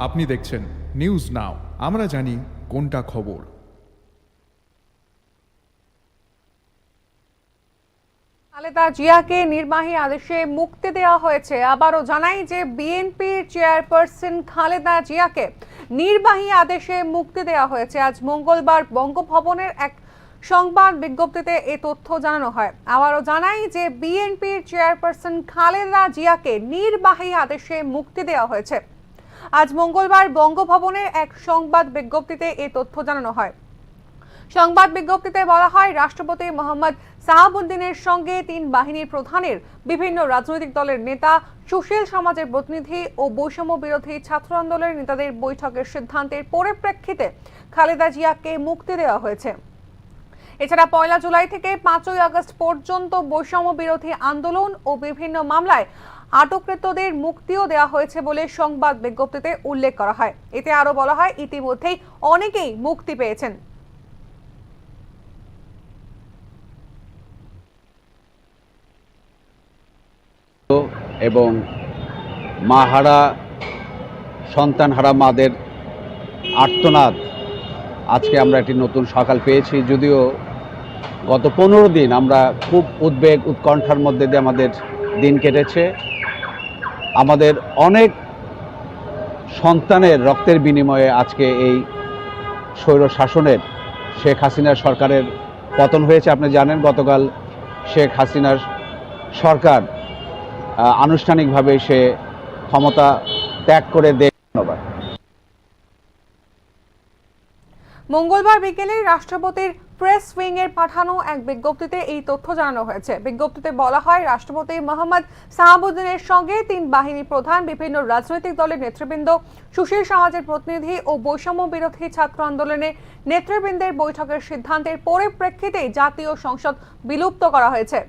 আপনি দেখছেন news now, আমরা জানি কোনটা খবর। খালেদা জিয়াকে নির্বাহী আদেশে মুক্তি দেওয়া হয়েছে। আবারও জানাই যে বিএনপির চেয়ারপারসন খালেদা জিয়াকে নির্বাহী আদেশে মুক্তি দেওয়া হয়েছে। আজ মঙ্গলবার বঙ্গভবনের এক সংবাদ বিজ্ঞপ্তিতে এই তথ্য জানানো হয়। আবারও জানাই যে বিএনপির চেয়ারপারসন খালেদা জিয়াকে নির্বাহী আদেশে মুক্তি দেওয়া হয়েছে। আজ মঙ্গলবার বঙ্গভবনের এক সংবাদ বিজ্ঞপ্তিতে এই তথ্য জানানো হয়। সংবাদ বিজ্ঞপ্তিতে বলা হয়, রাষ্ট্রপতি মোহাম্মদ সাহাবুদ্দিনের সঙ্গে তিন বাহিনীর প্রধানের, বিভিন্ন রাজনৈতিক দলের নেতা, সুশীল সমাজের প্রতিনিধি ও বৈষম্য বিরোধী ছাত্র আন্দোলনের নেতাদের বৈঠকের সিদ্ধান্তের পরিপ্রেক্ষিতে খালেদা জিয়াকে মুক্তি দেওয়া হয়েছে। এছাড়া 1 জুলাই থেকে 5 আগস্ট পর্যন্ত বৈষম্য বিরোধী আন্দোলন ও বিভিন্ন মামলায় আটককৃতদের মুক্তিও দেওয়া হয়েছে বলে সংবাদ বিজ্ঞপ্তিতে উল্লেখ করা হয়। এতে আরো বলা হয়, ইতিমধ্যেই অনেকেই মুক্তি পেয়েছেন। এবং মাহারা সন্তানহারা মাদের আর্তনাদ, আজকে আমরা একটি নতুন সকাল পেয়েছি। যদিও গত 15 দিন আমরা খুব উদ্বেগ উৎকণ্ঠার মধ্যে দিয়ে আমাদের দিন কেটেছে। আমাদের অনেক সন্তানের রক্তের বিনিময়ে আজকে এই স্বৈর শাসনের শেখ হাসিনার সরকারের পতন হয়েছে। আপনি জানেন, গতকাল শেখ হাসিনার সরকার আনুষ্ঠানিকভাবে সে ক্ষমতা ত্যাগ করে দেয়। ধন্যবাদ। মঙ্গলবার বিকেলে রাষ্ট্রপতির প্রেস উইং এর পাঠানো এক বিজ্ঞপ্তিতে এই তথ্য জানানো হয়েছে। বিজ্ঞপ্তিতে বলা হয়, রাষ্ট্রপতি মোহাম্মদ সাহাবুদ্দিনের সঙ্গে তিন বাহিনী প্রধান, বিভিন্ন রাজনৈতিক দলের নেতৃবৃন্দ, সুশীল সমাজের প্রতিনিধি ও বৈষম্য বিরোধী ছাত্র আন্দোলনের নেতৃবৃন্দের বৈঠকের সিদ্ধান্তের পরিপ্রেক্ষিতে জাতীয় সংসদ বিলুপ্ত করা হয়েছে।